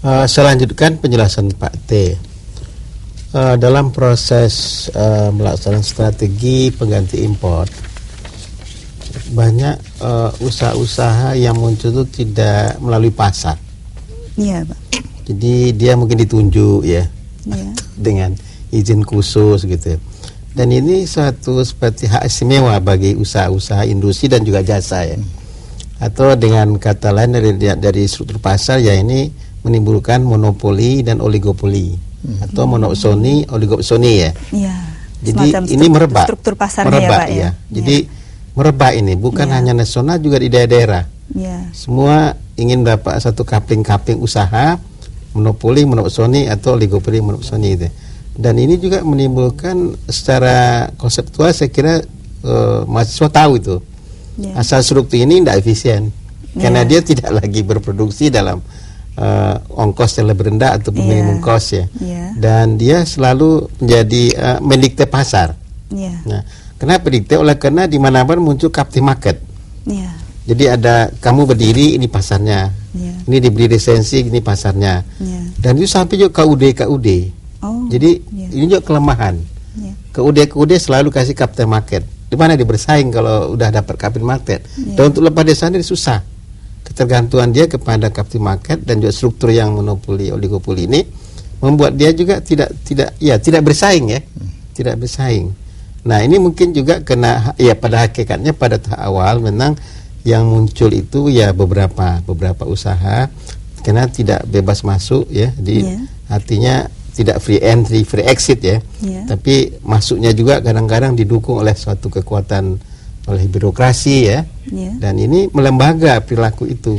Saya lanjutkan penjelasan Pak T. Dalam proses melaksanakan strategi pengganti impor, banyak usaha-usaha yang muncul itu tidak melalui pasar. Iya, Pak. Jadi dia mungkin ditunjuk ya, dengan izin khusus gitu. Dan ini suatu seperti hak istimewa bagi usaha-usaha industri dan juga jasa ya. Atau dengan kata lain dari struktur pasar ya, ini menimbulkan monopoli dan oligopoli atau monopsoni, oligopsoni ya. Iya. Jadi ini merebak. Struktur pasarnya ya, Pak ya. Jadi merebak ini bukan hanya nasional, juga di daerah-daerah. Ya. Semua ingin dapat satu kapling-kapling usaha, monopoli, monopsoni atau oligopoli, monopsoni itu. Dan ini juga menimbulkan secara konseptual, saya kira mahasiswa tahu itu. Asal struktur ini tidak efisien karena dia tidak lagi berproduksi dalam ongkos yang lebih rendah atau minimum cost ya. Dan dia selalu menjadi mendikte pasar. Nah, kenapa dikte? Oleh karena di mana-mana muncul captive market. Jadi ada kamu berdiri, ini pasarnya. Ini diberi lisensi, ini pasarnya. Dan itu sampai juga KUD. Jadi ini juga kelemahan. KUD selalu kasih captive market. Di mana dia bersaing kalau udah dapat captive market. Dan untuk lepas dari sana dia susah. Ketergantungan dia kepada captive market dan juga struktur yang monopoli, oligopoli ini membuat dia juga tidak bersaing ya. Tidak bersaing. Nah, ini mungkin juga kena ya, pada hakikatnya pada tahap awal memang yang muncul itu ya beberapa usaha karena tidak bebas masuk ya, artinya tidak free entry, free exit ya. Tapi masuknya juga kadang-kadang didukung oleh suatu kekuatan, oleh birokrasi ya. Dan ini melembaga perilaku itu.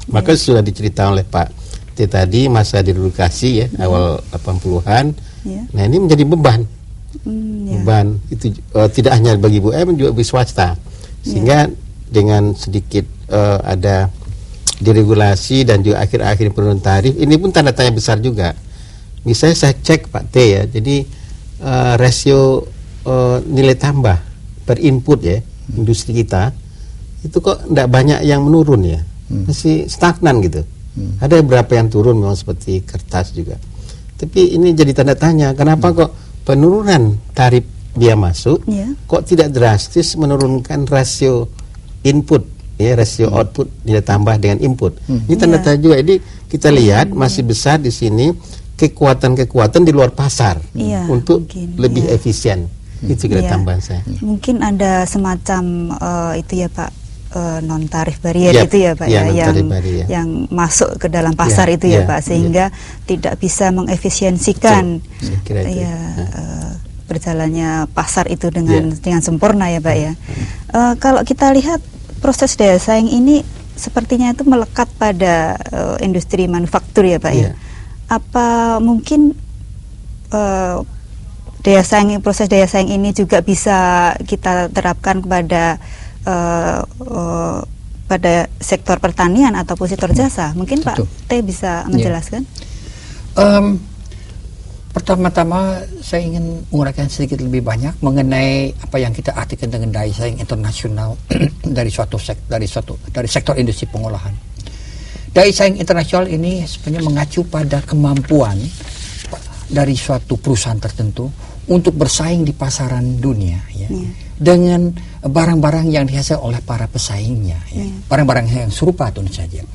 Maka sudah diceritakan oleh Pak T tadi masa birokrasi ya, awal 80-an. Nah, ini menjadi beban. Beban itu tidak hanya bagi BUMN, juga bagi swasta. Sehingga dengan sedikit ada diregulasi dan juga akhir-akhir penurunan tarif, ini pun tanda tanya besar juga. Misalnya saya cek Pak T ya, jadi rasio nilai tambah per input ya industri kita itu kok tidak banyak yang menurun ya, masih stagnan gitu. Ada beberapa yang turun memang seperti kertas juga. Tapi ini jadi tanda tanya, kenapa kok penurunan tarif biaya masuk kok tidak drastis menurunkan rasio input ya, rasio output nilai tambah dengan input. Ini tanda tanya juga. Jadi kita lihat masih besar di sini kekuatan di luar pasar untuk lebih efisien. Itu kira tambahan saya. Mungkin ada semacam itu ya Pak, non tarif barier itu ya Pak yang masuk ke dalam pasar itu ya Pak, sehingga tidak bisa mengefisiensikan berjalannya pasar itu dengan sempurna ya Pak ya. Kalau kita lihat proses daya saing ini sepertinya itu melekat pada industri manufaktur ya Pak ya. Apa mungkin proses daya saing ini juga bisa kita terapkan kepada pada sektor pertanian ataupun sektor jasa? Mungkin Pak T bisa menjelaskan. Pertama-tama saya ingin menguraikan sedikit lebih banyak mengenai apa yang kita artikan dengan daya saing internasional dari sektor industri pengolahan. Daya saing internasional ini sebenarnya mengacu pada kemampuan dari suatu perusahaan tertentu untuk bersaing di pasaran dunia dengan barang-barang yang dihasilkan oleh para pesaingnya, barang-barang yang serupa tentu saja.